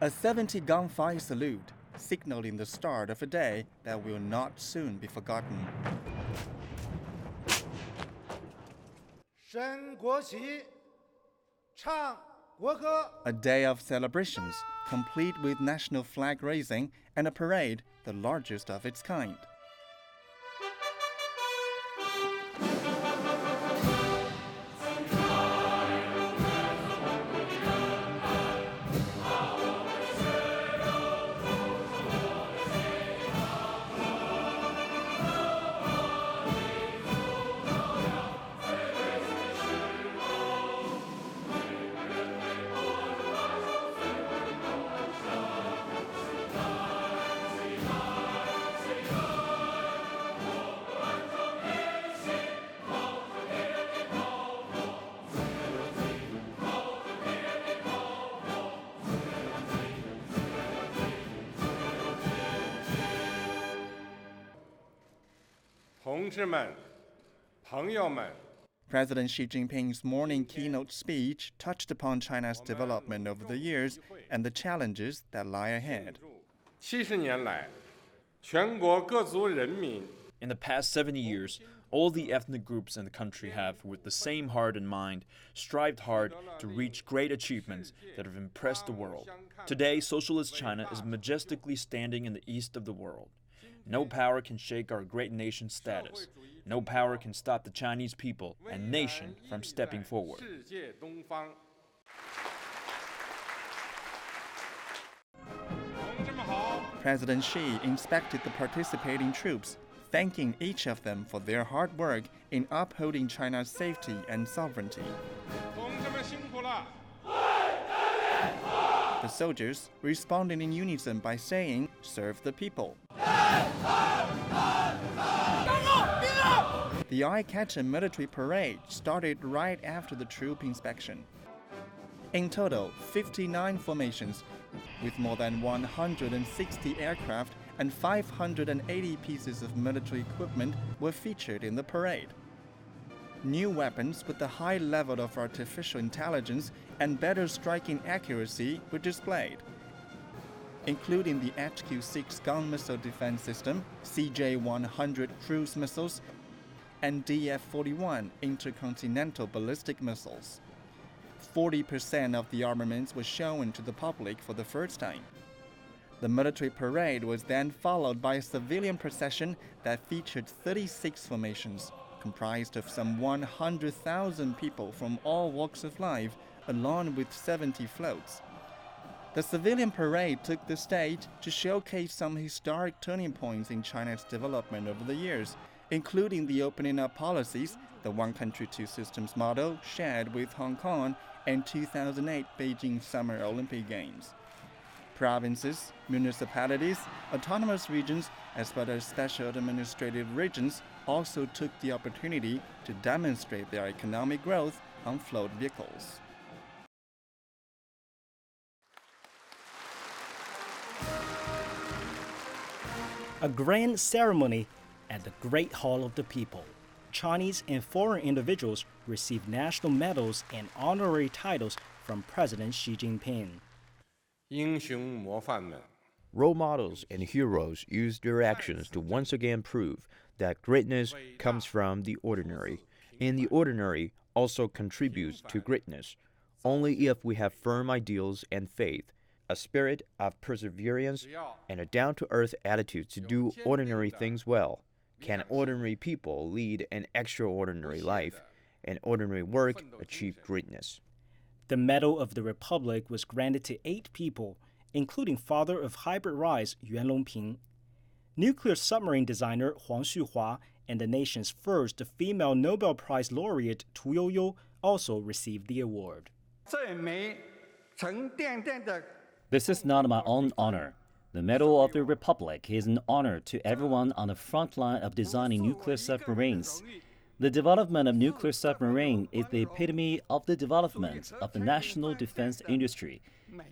A 70 gunfire salute, signaling the start of a day that will not soon be forgotten. 升国旗，唱国歌。 A day of celebrations, complete with national flag raising and a parade, the largest of its kind. President Xi Jinping's morning keynote speech touched upon China's development over the years and the challenges that lie ahead. In the past 70 years, all the ethnic groups in the country have, with the same heart in mind, strived hard to reach great achievements that have impressed the world. Today, socialist China is majestically standing in the east of the world. No power can shake our great nation's status. No power can stop the Chinese people and nation from stepping forward. President Xi inspected the participating troops, thanking each of them for their hard work in upholding China's safety and sovereignty. The soldiers responded in unison by saying, "Serve the people." The eye-catching military parade started right after the troop inspection. In total, 59 formations, with more than 160 aircraft and 580 pieces of military equipment were featured in the parade. New weapons with a high level of artificial intelligence and better striking accuracy were displayed, including the HQ-6 gun missile defense system, CJ-100 cruise missiles, and DF-41 intercontinental ballistic missiles. 40% of the armaments were shown to the public for the first time. The military parade was then followed by a civilian procession that featured 36 formations, comprised of some 100,000 people from all walks of life, along with 70 floats. The civilian parade took the stage to showcase some historic turning points in China's development over the years, including the opening up policies, the One Country, Two Systems model shared with Hong Kong, and 2008 Beijing Summer Olympic Games. Provinces, municipalities, autonomous regions, as well as special administrative regions also took the opportunity to demonstrate their economic growth on float vehicles. A grand ceremony at the Great Hall of the People. Chinese and foreign individuals received national medals and honorary titles from President Xi Jinping. Role models and heroes use their actions to once again prove that greatness comes from the ordinary, and the ordinary also contributes to greatness. Only if we have firm ideals and faith, a spirit of perseverance, and a down-to-earth attitude to do ordinary things well, can ordinary people lead an extraordinary life, and ordinary work achieve greatness. The Medal of the Republic was granted to 8 people, including father of hybrid rise Yuan Longping. Nuclear submarine designer Huang Xuhua and the nation's first female Nobel Prize laureate Tu Youyou also received the award. This is not my own honor. The Medal of the Republic is an honor to everyone on the front line of designing nuclear submarines. The development of nuclear submarine is the epitome of the development of the national defense industry.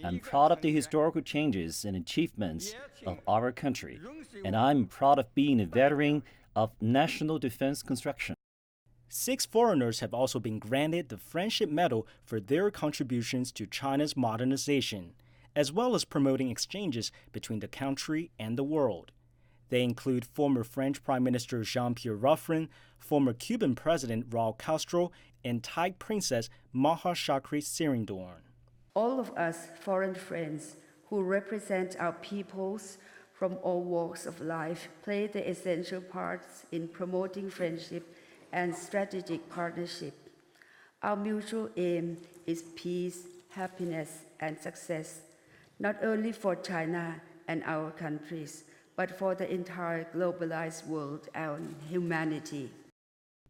I'm proud of the historical changes and achievements of our country, and I'm proud of being a veteran of national defense construction. 6 foreigners have also been granted the Friendship Medal for their contributions to China's modernization. as well as promoting exchanges between the country and the world. They include former French Prime Minister Jean-Pierre Raffarin, former Cuban President Raul Castro, and Thai Princess Maha Chakri Sirindorn. All of us foreign friends who represent our peoples from all walks of life play the essential parts in promoting friendship and strategic partnership. Our mutual aim is peace, happiness, and success, not only for China and our countries, but for the entire globalized world and humanity.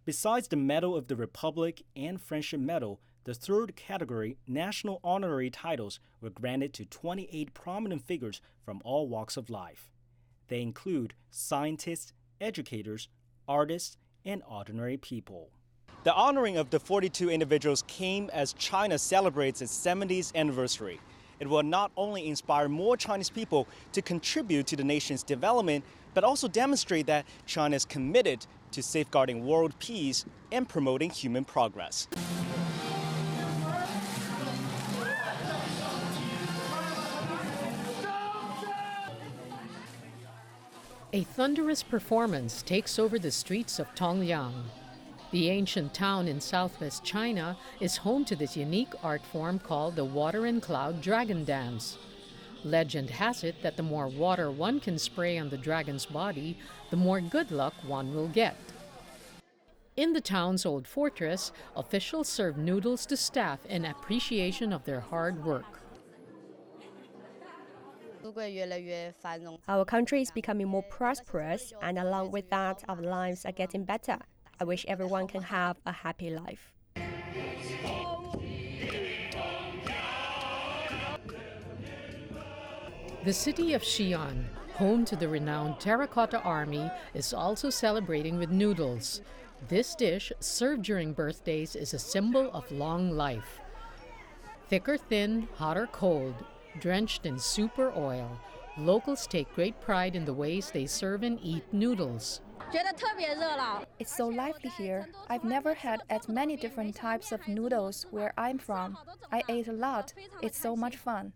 Besides the Medal of the Republic and Friendship Medal, the third category, national honorary titles, were granted to 28 prominent figures from all walks of life. They include scientists, educators, artists, and ordinary people. The honoring of the 42 individuals came as China celebrates its 70th anniversary. It will not only inspire more Chinese people to contribute to the nation's development, but also demonstrate that China is committed to safeguarding world peace and promoting human progress. A thunderous performance takes over the streets of Tongliang. The ancient town in southwest China is home to this unique art form called the water and cloud dragon dance. Legend has it that the more water one can spray on the dragon's body, the more good luck one will get. In the town's old fortress, officials serve noodles to staff in appreciation of their hard work. Our country is becoming more prosperous, and along with that, our lives are getting better. I wish everyone can have a happy life. The city of Xi'an, home to the renowned Terracotta Army, is also celebrating with noodles. This dish, served during birthdays, is a symbol of long life. Thick or thin, hot or cold, drenched in soup or oil, locals take great pride in the ways they serve and eat noodles. It's so lively here. I've never had as many different types of noodles where I'm from. I ate a lot. It's so much fun.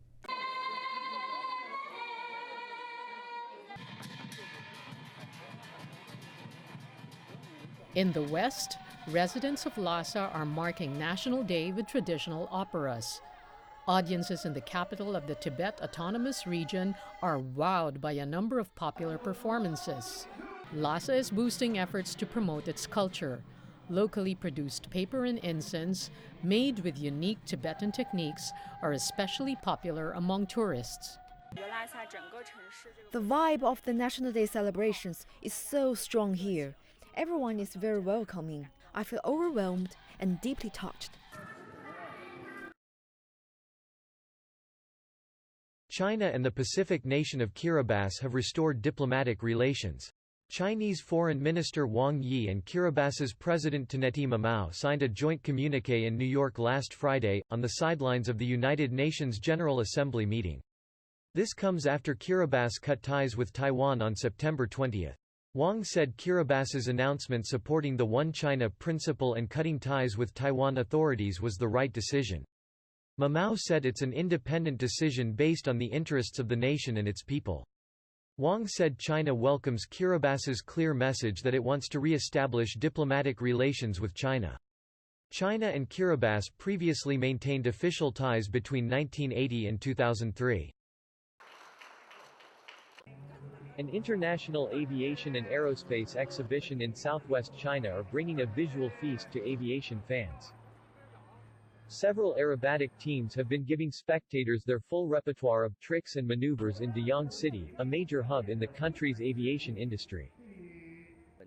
In the West, residents of Lhasa are marking National Day with traditional operas. Audiences in the capital of the Tibet Autonomous Region are wowed by a number of popular performances. Lhasa is boosting efforts to promote its culture. Locally produced paper and incense, made with unique Tibetan techniques, are especially popular among tourists. The vibe of the National Day celebrations is so strong here. Everyone is very welcoming. I feel overwhelmed and deeply touched. China and the Pacific nation of Kiribati have restored diplomatic relations. Chinese Foreign Minister Wang Yi and Kiribati's President Taneti Mamao signed a joint communiqué in New York last Friday, on the sidelines of the United Nations General Assembly meeting. This comes after Kiribati cut ties with Taiwan on September 20. Wang said Kiribati's announcement supporting the One China principle and cutting ties with Taiwan authorities was the right decision. Mamao said it's an independent decision based on the interests of the nation and its people. Wang said China welcomes Kiribati's clear message that it wants to re-establish diplomatic relations with China. China and Kiribati previously maintained official ties between 1980 and 2003. An international aviation and aerospace exhibition in southwest China are bringing a visual feast to aviation fans. Several aerobatic teams have been giving spectators their full repertoire of tricks and maneuvers in Deyang City, a major hub in the country's aviation industry.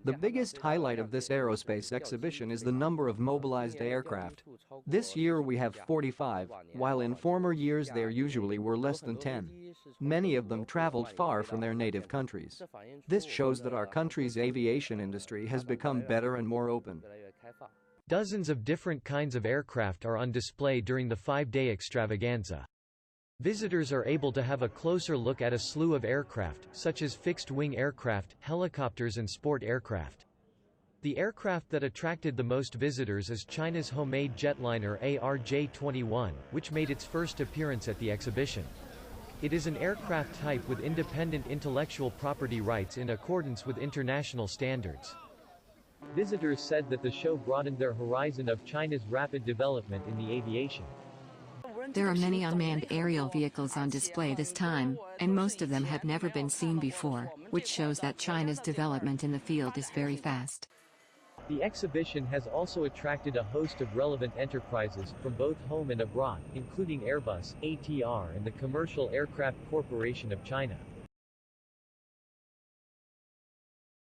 The biggest highlight of this aerospace exhibition is the number of mobilized aircraft. This year we have 45, while in former years there usually were less than 10. Many of them traveled far from their native countries. This shows that our country's aviation industry has become better and more open. Dozens of different kinds of aircraft are on display during the 5-day extravaganza. Visitors are able to have a closer look at a slew of aircraft, such as fixed-wing aircraft, helicopters and sport aircraft. The aircraft that attracted the most visitors is China's homemade jetliner ARJ-21, which made its first appearance at the exhibition. It is an aircraft type with independent intellectual property rights in accordance with international standards. Visitors said that the show broadened their horizon of China's rapid development in the aviation. There are many unmanned aerial vehicles on display this time, and most of them have never been seen before, which shows that China's development in the field is very fast. The exhibition has also attracted a host of relevant enterprises from both home and abroad, including Airbus, ATR and the Commercial Aircraft Corporation of China.